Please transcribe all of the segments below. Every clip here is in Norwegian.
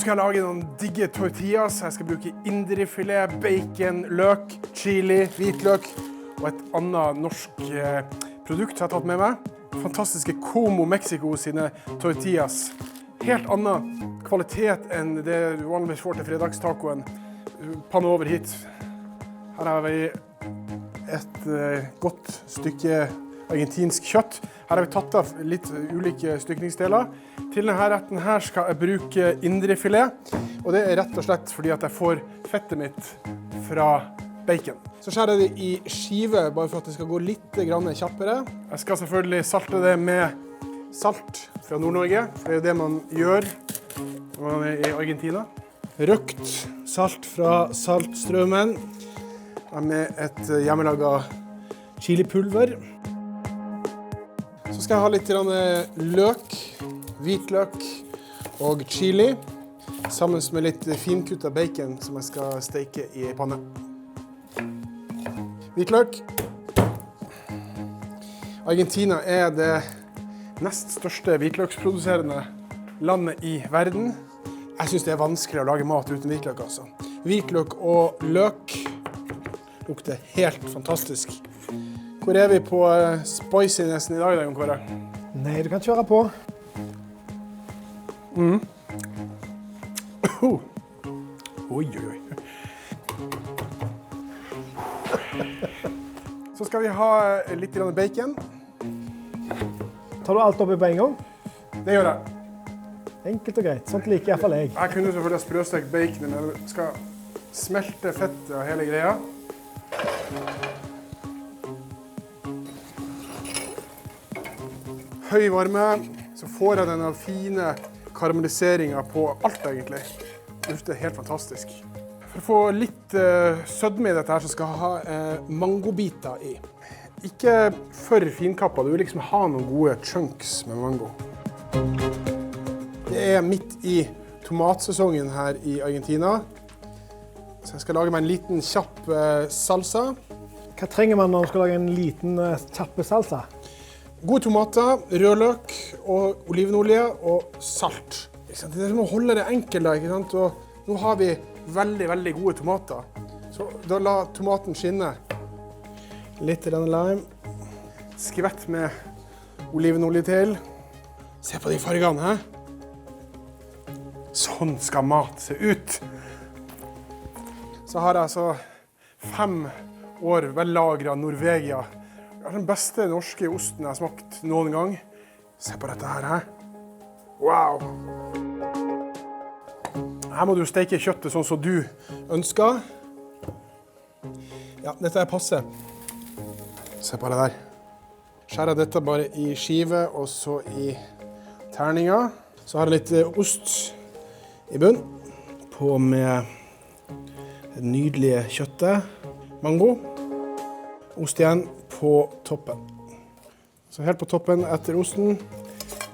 skal jeg lage noen digge tortillas. Jeg skal bruke indrefilet, bacon, løk, chili, hvitløk og et annet norsk produkt jeg har tatt med meg. Fantastiske Como Mexico sine tortillas. Helt annen kvalitet enn det du vanligvis får til fredagstacoen. Panne over hit. Her har vi et godt stykke argentinsk kjøtt. Her har vi tatt av litt ulike stykningsdeler. Til denne retten her skal jeg bruke indrefilet, og det er rett og slett fordi at jeg får fettet mitt fra bacon. Så skjærer jeg det i skive, bare for at det skal gå litt kjappere. Jeg skal selvfølgelig salte det med salt fra Nord-Norge, for det er jo det man gjør når man er i Argentina. Røkt salt fra saltstrømmen, med et hjemmelaget chilipulver. Så skal jeg ha litt løk, hvitløk og chili, sammen med litt finkuttet bacon som jeg skal steke i panne. Hvitløk. Argentina er det nest største hvitløksproduserende landet i verden. Jeg synes det er vanskelig å lage mat uten hvitløk, altså. Hvitløk og løk lukter helt fantastisk. Hvor er vi på spicinesen i dag, Jon Kåre? Nei, du kan kjøre på. Oi, oi, oi. Så skal vi ha litt bacon. Tar du alt oppi på en gang? Det gjør jeg. Enkelt og greit. Sånt liker i hvert fall jeg. Jeg kunne selvfølgelig ha sprøstekt bacon, men jeg skal smelte fettet og hele greia. Høy varme, så får jeg denne fine karamelliseringen på alt egentlig. Det er helt fantastisk. For å få litt sødme i dette her, så skal jeg ha mangobiter i. Ikke for finkappa, du vil liksom ha noen gode chunks med mango. Det er midt i tomatsesongen her i Argentina. Så jeg skal lage meg en liten kjapp salsa. Hva trenger man når man skal lage en liten kjappe salsa? Gode tomater, rødløk og olivenolje og salt. Det er som å holde det enkelt da, ikke sant? Og nå har vi veldig, veldig gode tomater. Så da la tomaten skinne. Litt lime. Skvett med olivenolje til. Se på de fargene, hæ? Sånn skal mat se ut. Så har jeg altså 5 år vellagret Norvegia. Det er den beste norske osten jeg har smakt noen gang. Se på dette her, hæ? Wow! Her må du steke kjøttet sånn som du ønsker. Ja, dette er passe. Se på det der. Skjærer dette bare i skive og så i terninger. Så har jeg litt ost i bunn. På med det nydelige kjøttet. Mango. Ost igjen på toppen. Så helt på toppen etter osten,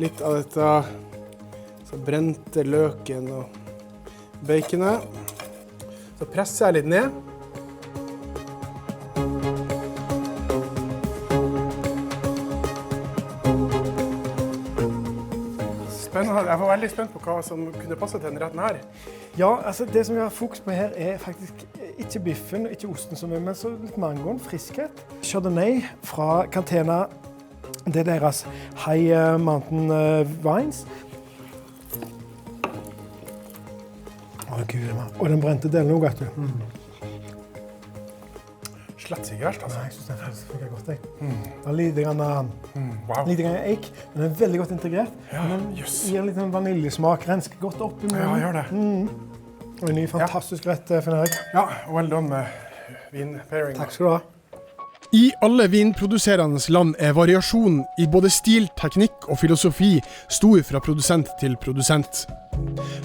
litt av dette så brente løken og baconet. Så presser jeg litt ned. Spennende. Jeg var veldig spent på hva som kunne passe til denne retten her. Ja, altså det som vi har fokus på her er faktisk ikke biffen og ikke osten som er, men så litt mangoen, friskhet. Chardonnay fra Catena, det er deres High Mountain Wines. Å Gud, og den brente delen også, vet du. Slett ikke verst, altså. Nei, jeg synes det funker godt, jeg. Det er litt grann eik, men den er veldig godt integrert. Ja, den gir litt vaniljesmak, rensker godt opp i munnen. Ja, gjør det. Og en ny fantastisk rett, Finn Erik. Ja, well done med vinpairing. Takk skal du ha. I alle vinproduserende land er variasjon i både stil, teknikk og filosofi stor fra produsent til produsent.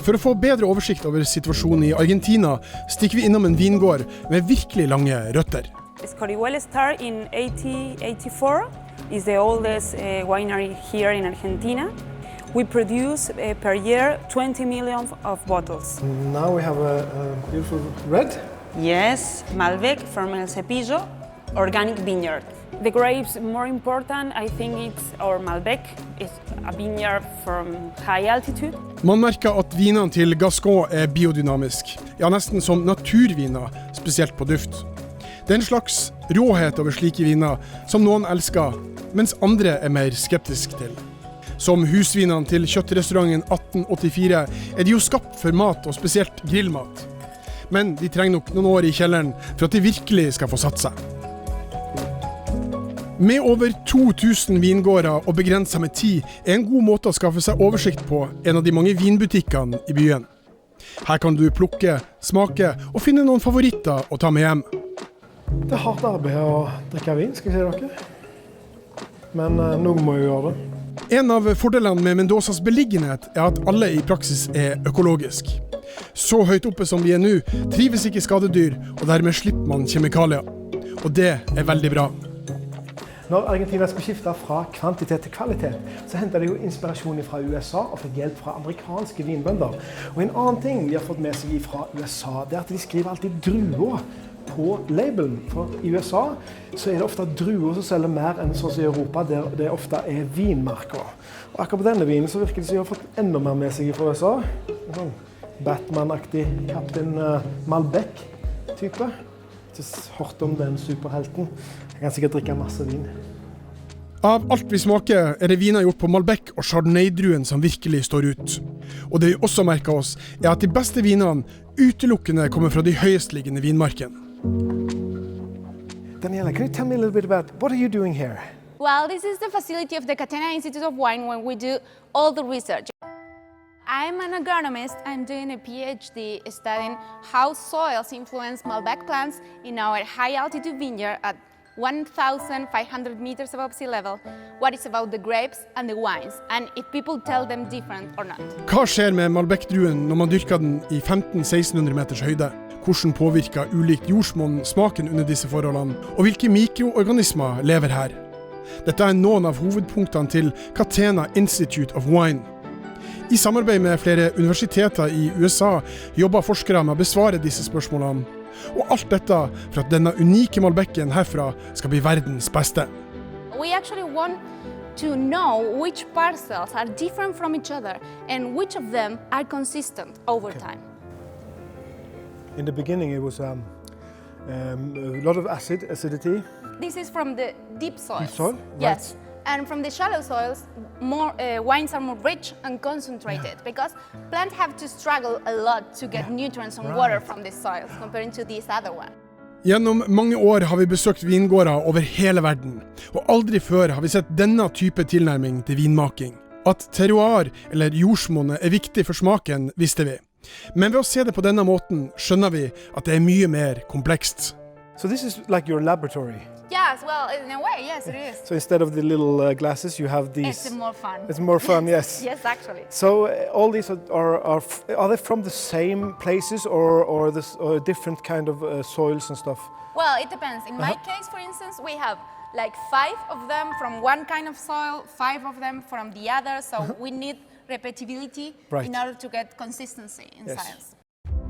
For å få bedre oversikt over situasjonen i Argentina, stikker vi innom en vingård med virkelig lange røtter. Escorihuela started in 1884. It's the oldest winery here in Argentina. We produce per year 20 million of bottles. Now we have a beautiful red. Yes, Malbec from El Cepillo, organic vineyard. The grapes more important, I think it's our Malbec. It's a vineyard from high altitude. Man merker at vinene til Gascon biodynamisk, ja nesten som naturviner, spesielt på duft. Det en slags råhet over slike viner som noen elsker, mens andre mer skeptisk til. Som husvinene til kjøttrestauranten 1884 de jo skapt for mat og spesielt grillmat. Men de trenger nok noen år i kjelleren for at de virkelig skal få satt seg. Med over 2000 vingårder og begrenset med tid en god måte å skaffe seg oversikt på en av de mange vinbutikkene i byen. Her kan du plukke, smake og finne noen favoritter å ta med hjem. Det hardt arbeid å drikke vin, skal jeg si dere. Men noen må jo gjøre det. En av fordelene med Mendozas beliggenhet at alle i praksis økologisk. Så høyt oppe som vi nå, trives ikke skadedyr, og dermed slipper man kjemikalier. Og det veldig bra. Når Argentina skulle skifte fra kvantitet til kvalitet, så hentet de jo inspirasjon fra USA og fikk hjelp fra amerikanske vinbønder. Og en annen ting de har fått med seg fra USA, det at de skriver alltid druer på labelen. For i USA så det ofte druer som selger mer enn sånn som i Europa, der det ofte vinmarker. Og akkurat på denne vinen så virker det som de har fått enda mer med seg fra USA. En sånn Batman-aktig Kaptein Malbec-type. Ikke hørt om den superhelten. Jeg kan sikkert drikke masse vin. Av alt vi smaker det viner gjort på Malbec og Chardonnay-druen som virkelig står ut. Og det vi også merker oss at de beste vinene utelukkende kommer fra de høyestliggende vinmarkene. Daniela, can you tell me a little bit about what are you doing here? Well, this is the facility of the Catena Institute of Wine where we do all the research. I'm an agronomist. I'm doing a PhD studying how soils influence Malbec plants in our high-altitude vineyard at 1,500 meters above sea level. What is about the grapes and the wines, and if people tell them different or not. Hva skjer med Malbec-druen når man dyrker den i 1500-1600 meters høyde? Hvordan påvirker ulikt jordsmonn smaken under disse forholdene? Og hvilke mikroorganismer lever her? Dette noen av hovedpunktene til Catena Institute of Wine. I samarbeid med flere universiteter i USA jobber forskere med å besvare disse spørsmålene. Og alt dette for at denne unike Malbecen herfra skal bli verdens beste. We actually want to know which parcels are different from each other and which of them are consistent over time. In the beginning it was a lot of acidity. This is from the deep soils. Deep soil? Yes. And from the shallow soils, more wines are more rich and concentrated because plants have to struggle a lot to get nutrients and water from these soils compared to these other ones. Gjennom mange år har vi besøkt vingårder over hele verden, og aldri før har vi sett denne type tilnærming til vinmaking. At terroir, eller jordsmonnet, viktig for smaken, visste vi. Men ved å se det på denne måten, skjønner vi at det mye mer komplekst. So this is like your laboratory. Yes, well, in a way, yes, it is. So instead of the little glasses, you have these. It's more fun. It's more fun, yes. Yes, actually. So all these are they from the same places or different kind of soils and stuff? Well, it depends. In my case, for instance, we have like 5 of them from one kind of soil, 5 of them from the other. So we need repetibility in order to get consistency in science.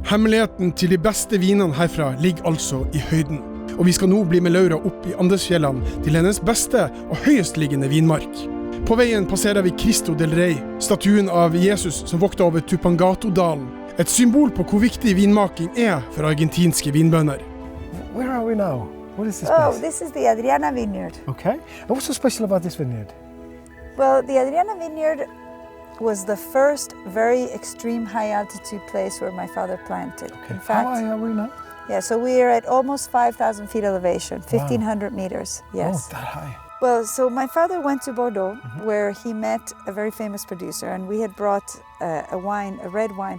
Hemmeligheten til de beste vinene herfra ligger altså i høyden. Og vi skal nå bli med Laura opp i Andesfjellene til hennes beste og høyestliggende vinmark. På veien passerer vi Cristo del Rey, statuen av Jesus som vokter over Tupungato-dalen. Et symbol på hvor viktig vinmaking for argentinske vinbønder. Where are we now? What is this place? Oh, this is the Adriana Vineyard. Okay. And what's so special about this vineyard? Well, the Adriana Vineyard was the first very extreme high-altitude place where my father planted. Okay. In fact, how high are we now? Yeah, so we are at almost 5,000 feet elevation, 1,500 meters, yes. Oh, that high. Well, so my father went to Bordeaux, where he met a very famous producer, and we had brought a red wine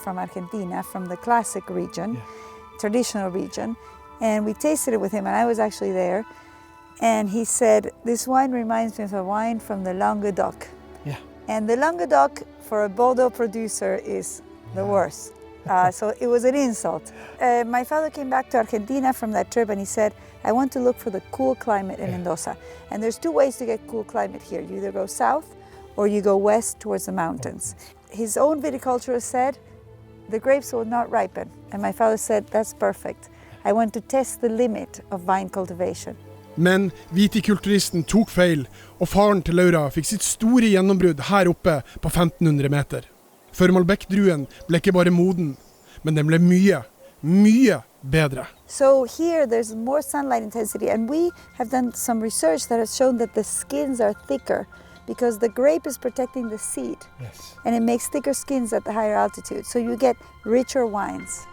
from Argentina, from the classic region, traditional region, and we tasted it with him, and I was actually there, and he said, this wine reminds me of a wine from the Languedoc. Yeah. And the Languedoc, for a Bordeaux producer, is the worst. So it was an insult. My father came back to Argentina from that trip and he said, I want to look for the cool climate in Mendoza. And there's 2 ways to get cool climate here. You either go south or you go west towards the mountains. His own viticulturist said, the grapes will not ripen. And my father said, that's perfect. I want to test the limit of vine cultivation. Men vitikulturisten tok feil, og faren til Laura fikk sitt store gjennombrudd her oppe på 1500 meter. For Malbec-druen ble ikke bare moden, men den ble mye bedre. So here there's more sunlight intensity, and we have done some research that has shown that the skins are thicker because the grape is protecting the seed. Yes. And it makes thicker skins at the higher altitude, so you get richer wines.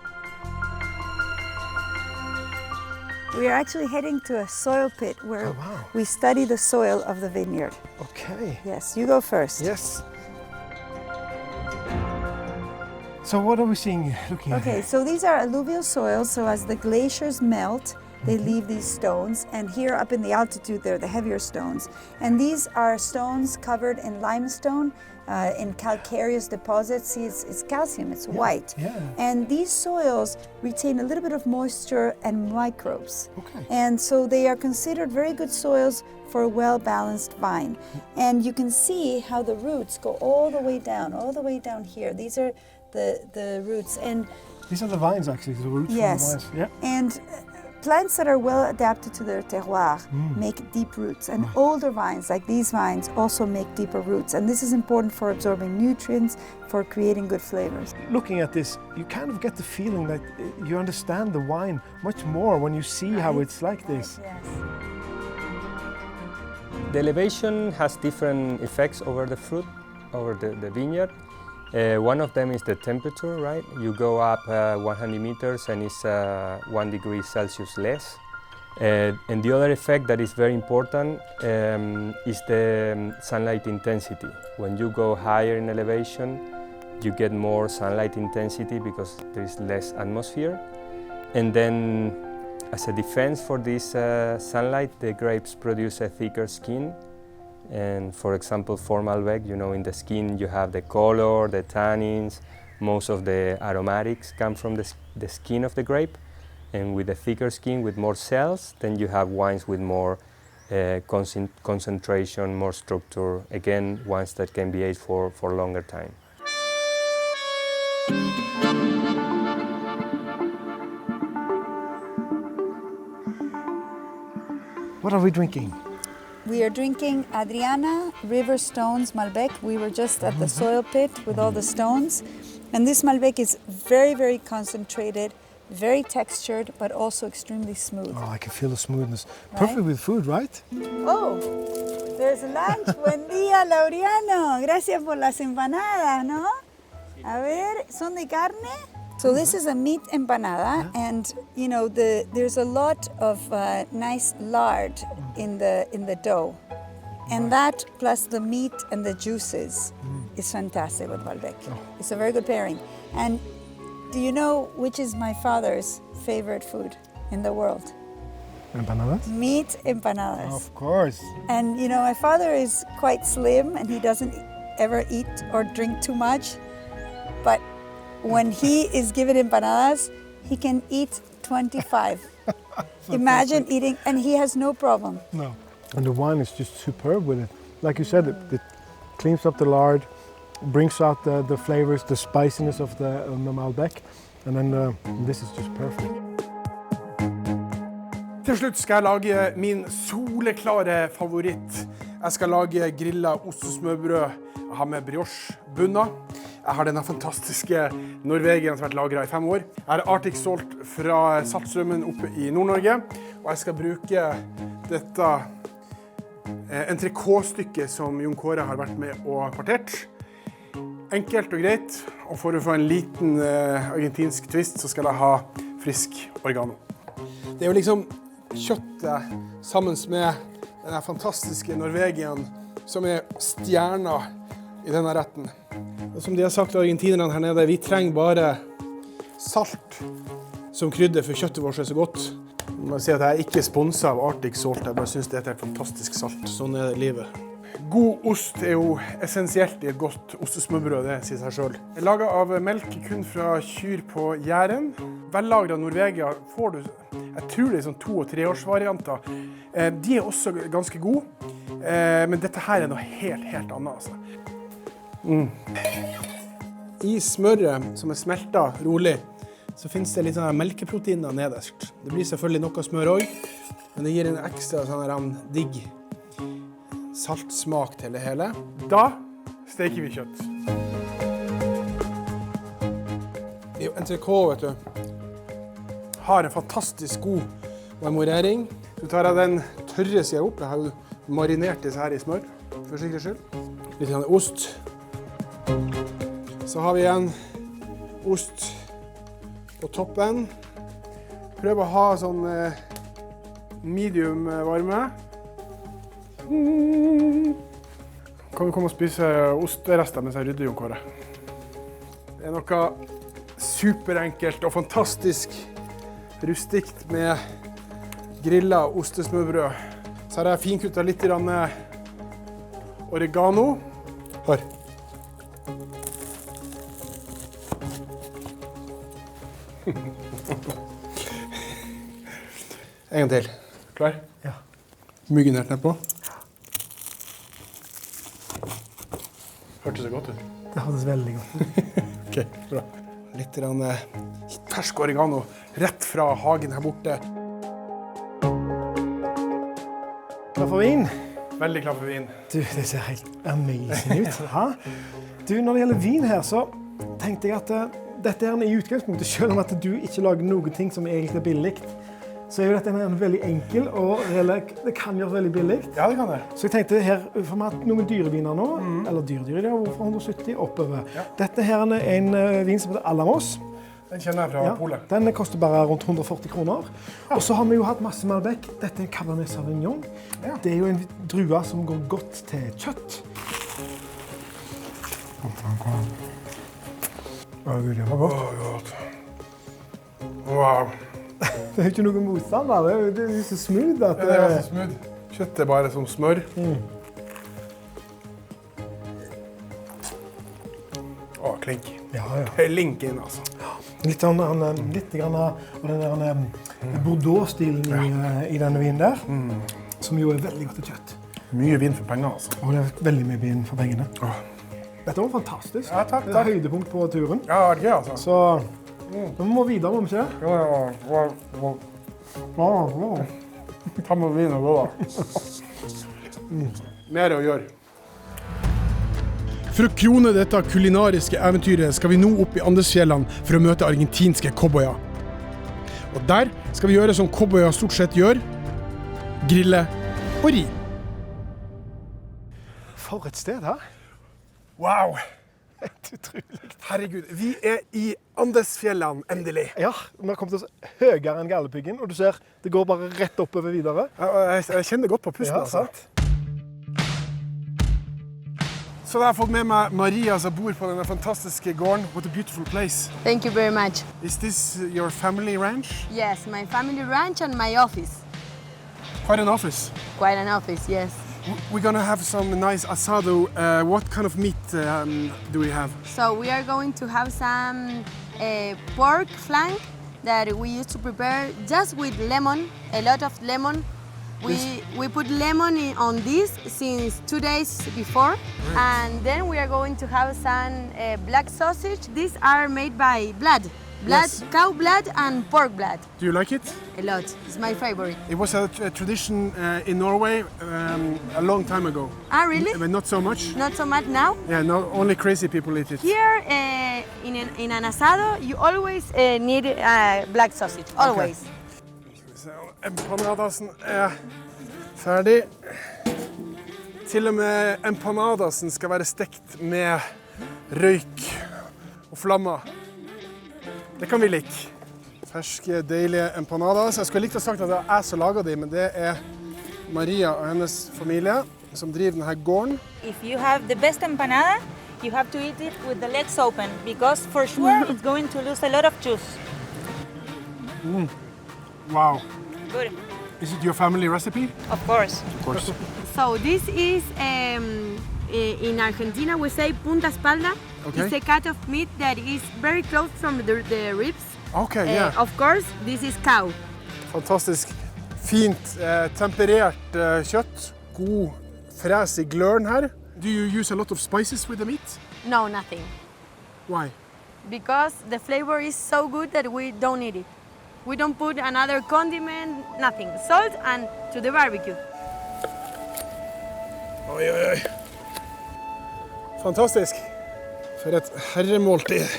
We are actually heading to a soil pit where we study the soil of the vineyard. Okay. Yes, you go first. Yes. So what are we seeing, looking at? Okay, so these are alluvial soils, so as the glaciers melt, they leave these stones, and here up in the altitude they're the heavier stones. And these are stones covered in limestone, in calcareous deposits. See, it's calcium, it's white. Yeah. And these soils retain a little bit of moisture and microbes. Okay. And so they are considered very good soils for a well-balanced vine. And you can see how the roots go all the way down here. These are the roots. And These are the vines, actually, the roots yes, from the vines. Yeah. and plants that are well adapted to their terroir make deep roots, and older vines like these vines also make deeper roots, and this is important for absorbing nutrients, for creating good flavors. Looking at this, you kind of get the feeling that you understand the wine much more when you see how it's like this. Yes. The elevation has different effects over the fruit, over the vineyard. One of them is the temperature, right? You go up 100 meters and it's 1 degree Celsius less. And the other effect that is very important is the sunlight intensity. When you go higher in elevation, you get more sunlight intensity because there is less atmosphere. And then, as a defense for this sunlight, the grapes produce a thicker skin. And for example, for Malbec, you know, in the skin you have the color, the tannins, most of the aromatics come from the skin of the grape. And with a thicker skin, with more cells, then you have wines with more concentration, more structure. Again, wines that can be aged for longer time. What are we drinking? We are drinking Adriana River Stones Malbec. We were just at the soil pit with all the stones. And this Malbec is very, very concentrated, very textured, but also extremely smooth. Oh, I can feel the smoothness. Right? Perfect with food, right? Oh, there's lunch. Buen día, Laureano. Gracias por las empanadas, ¿no? A ver, ¿son de carne? So this is a meat empanada, and you know there's a lot of nice lard in the dough, and that plus the meat and the juices is fantastic with Malbec. It's a very good pairing. And do you know which is my father's favorite food in the world? Empanadas? Meat empanadas. Of course. And you know, my father is quite slim and he doesn't ever eat or drink too much, but when he is given empanadas, he can eat 25. Imagine eating, and he has no problem. No. And the wine is just superb with it. Like you said, it cleans up the lard, brings out the flavors, the spiciness of the Malbec, and then this is just perfect. Til slutt skal jeg lage min soleklare favoritt. Jeg skal lage grilla ostesmørbrød. Jeg har med brioche bunna. Jeg har denne fantastiske Norvegian som har vært lagret i 5 år. Jeg har Arctic Salt fra Saltstraumen oppe i Nord-Norge. Og jeg skal bruke dette entrecôte-stykket som Jon Kåre har vært med og partert. Enkelt og greit, og for å få en liten argentinsk twist så skal jeg ha frisk oregano. Det er jo liksom kjøttet sammen med denne fantastiske Norvegian som er stjerna i denne retten. Og som de har sagt argentinerne her nede, vi trenger bare salt som krydder for kjøttet vårt er så godt. Jeg må si at jeg er ikke sponset av Arctic Salt, jeg bare synes det er et fantastisk salt. Sånn er livet. God ost er jo essensielt i et godt ostesmørbrød, det sier seg selv. Laget av melk kun fra kyr på Jæren. Vellagret Norvegia får du, jeg tror det er sånn 2- og 3-årsvarianter. De er også ganske gode, men dette her er noe helt annet, altså. I smøret som er smeltet rolig, så finnes det litt sånne melkeproteiner nederst. Det blir selvfølgelig noe smør også, men det gir en ekstra sånn digg saltsmak til det hele. Da steker vi kjøtt. entrecôte, vet du, har en fantastisk god marmorering. Så tar jeg den tørre siden opp. Jeg har jo marinert disse her i smør, for sikkerhets skyld. Litt grann ost. Så har vi igjen ost på toppen. Prøv å ha sånn medium varme. Kan du komme og spise osterester mens jeg rydder, Jon Kåre? Det er noe superenkelt og fantastisk rustikt med grillet ostesmørbrød. Så har jeg finkuttet litt oregano. Hør. En gang til. Klar? Ja. Myggen helt nedpå. Hørtes det godt ut? Det hørtes veldig godt ut. Ok, bra. Litt fersk oregano rett fra hagen her borte. Klar for vin? Veldig klar for vin. Du, det ser helt amazing ut. Ha? Du, når det gjelder vin her, så tenkte jeg at dette er i utgangspunktet, selv om at du ikke lager noen ting som egentlig er billig, så er jo dette en veldig enkel, og det kan gjøres veldig billig. Ja, det kan det. Så jeg tenkte her, for vi har hatt noen dyreviner nå, eller dyre, det er fra 170 oppover. Ja. Dette her er en vin som heter Alamos. Den kjenner jeg fra Polen. Den koster bare rundt 140 kroner. Og så har vi jo hatt masse Malbec. Dette er en Cabernet Sauvignon. Ja. Det er jo en drue som går godt til kjøtt. Å, Gud, det var godt. Wow. Det er ikke noe motstand da. Det er så smooth at Det er så smooth. Kjøttet er bare som smør. Å, klink. Ja. Klink inn, altså. Litt grann av den der Bordeaux-stilen i denne vinen der, som jo er veldig godt til kjøtt. Mye vin for pengene, altså. Og det er veldig mye vin for pengene. Dette var fantastisk. Ja, takk. Det er høydepunkt på turen. Ja, det er gøy, altså. Så nå må vi videre, må vi ikke? Ta med vin og gå, da. Mer å gjøre. For å krone dette kulinariske eventyret skal vi nå opp i Andesfjellene for å møte argentinske cowboyer. Og der skal vi gjøre som cowboyer stort sett gjør: grille og ri. For et sted, hæ? Wow! Helt utrolig. Herregud, vi er i Andesfjellene, endelig. Ja, vi har kommet oss høyere enn Galdhøpiggen, og du ser, det går bare rett oppover videre. Jeg kjenner godt på pusten, Ja, altså. sant. Så jeg har fått med meg Maria som bor på denne fantastiske gården. What a beautiful place. Thank you very much. Is this your family ranch? Yes, my family ranch and my office. Quite an office. Quite an office, yes. We're gonna have some nice asado. What kind of meat do we have? So we are going to have some pork flank that we used to prepare just with lemon, a lot of lemon. We put lemon on this since 2 days before. And then we are going to have some black sausage. These are made by blood. Yes. Cow blood and pork blood. Do you like it? A lot. It's my favorite. It was a tradition in Norway a long time ago. Ah, really? But not so much. Not so much now? Yeah, no, only crazy people eat it. Here in an asado, you always need black sausage. Always. Så empanadasen er ferdig. Til og med empanadasen skal være stekt med røyk og flammer. Det kan vi like. Ferske, deilige empanadas. Jeg skulle likt å sagt at det er jeg som lager dem, men det er Maria og hennes familie som driver denne gården. If you have the best empanada, you have to eat it with the legs open because for sure it's going to lose a lot of juice. Wow. Good. Is it your family recipe? Of course. Of course. So this is, in Argentina we say punta espalda. Okay. It's a cut of meat that is very close from the ribs. Okay, yeah. Of course, this is cow. Fantastisk fint temperert kjøtt. God fres i gløren her. Do you use a lot of spices with the meat? No, nothing. Why? Because the flavor is so good that we don't need it. We don't put another condiment, nothing. Salt and to the barbecue. Oi, oi, oi. Fantastisk. For et herremåltid.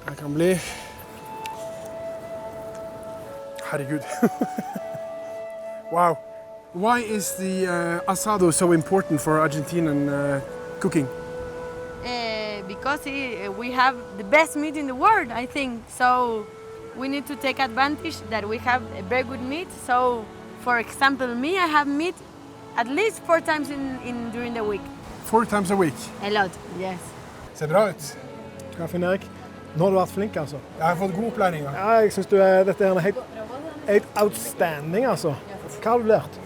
Det kan bli... Herregud. Wow. Why is the asado so important for Argentinian cooking? Because we have the best meat in the world, I think. So we need to take advantage that we have a very good meat. So, for example, me, I have meat at least 4 times during the week. 4 times a week. A lot, yes. Ser bra ut. Ja, Finn Erik, nå har du vært flink, altså. Jeg har fått god opplæring. Da. Ja, jeg synes dette er helt outstanding, altså. Hva har du lært?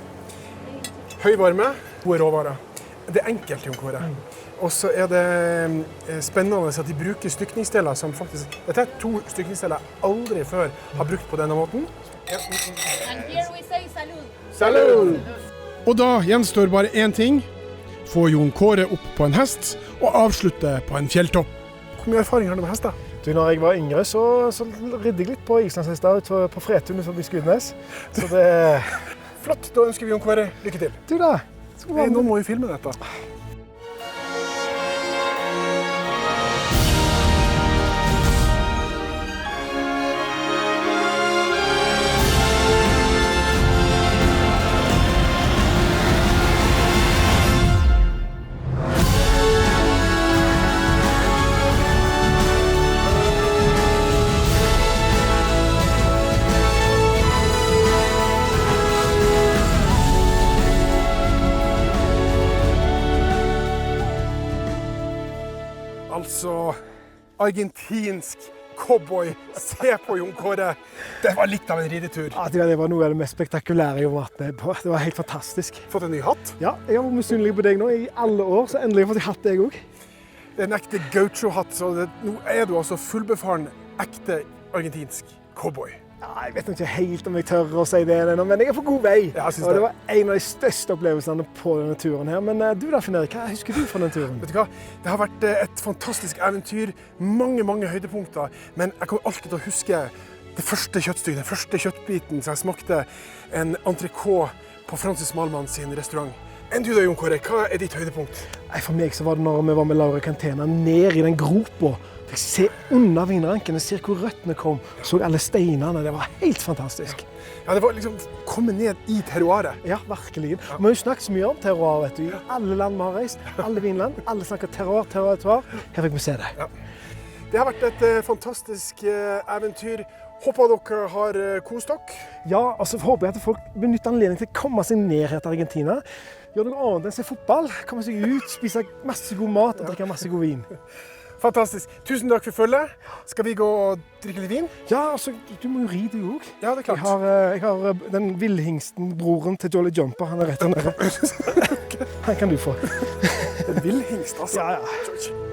Høy varme, gode råvarer. Det er enkelt, Jon Kåre. Og så er det spennende at de bruker stykningsdeler som faktisk... Dette er 2 stykningsdeler jeg aldri før har brukt på denne måten. And here we say salud. Salud! Og da gjenstår bare én ting. Få Jon Kåre opp på en hest og avslutte på en fjelltopp. Hvor mye erfaring har du med hester? Du, når jeg var yngre, så ridde jeg litt på islandshester på Fretun forbi Skudenes. Så det... Flott, da ønsker vi Jon Kåre lykke til. Du da? Nå må vi filme dette. Altså, argentinsk cowboy, se på Jon Kåre. Det var litt av en ridetur. Ja, det var noe av det mest spektakulære jeg har vært med på. Det var helt fantastisk. Fått en ny hatt? Ja, jeg har vært misunnelig på deg nå i alle år, så endelig har jeg fått hatt deg også. Det er en ekte gaucho-hatt, så nå er du altså fullbefaren ekte argentinsk cowboy. Ja, jeg vet ikke helt om jeg tør å si det ennå, men jeg er på god vei. Ja, jeg synes og det var en av de største opplevelsene på denne turen her. Men du da, Finn Erik, hva husker du fra denne turen? Vet du hva? Det har vært et fantastisk eventyr, mange høydepunkter, men jeg kommer alltid til å huske det første kjøttstykket, den første kjøttbiten som jeg smakte en entrecôte på Francis Malmann sin restaurant. Enn du da, Jon Kåre, hva er ditt høydepunkt? Nei, for meg så var det når vi var med Laura Cantena ned i den gropa. Fikk se under vinrankene, se hvor røttene kom, så alle steinene. Det var helt fantastisk. Ja, det var liksom komme ned i terroiret. Ja, virkelig. Ja. Vi har jo snakket så mye om terroir, vet du. I alle land vi har reist, alle vinland, alle snakker terroir. Her fikk vi se det. Ja. Det har vært et fantastisk eventyr. Håper dere har kost dere. Ja, og så håper jeg at folk benytter anledning til å komme seg ned her til Argentina. Gjør noe annet enn se fotball, komme seg ut, spise masse god mat og drikke masse god vin. Fantastisk. Tusen takk for følget. Skal vi gå og drikke litt vin? Ja, altså, du må jo ri du også. Ja, det er klart. Jeg har den villhingsten, broren til Jolly Jumper, han er rett der nede. Han kan du få. En villhingst, altså. Ja.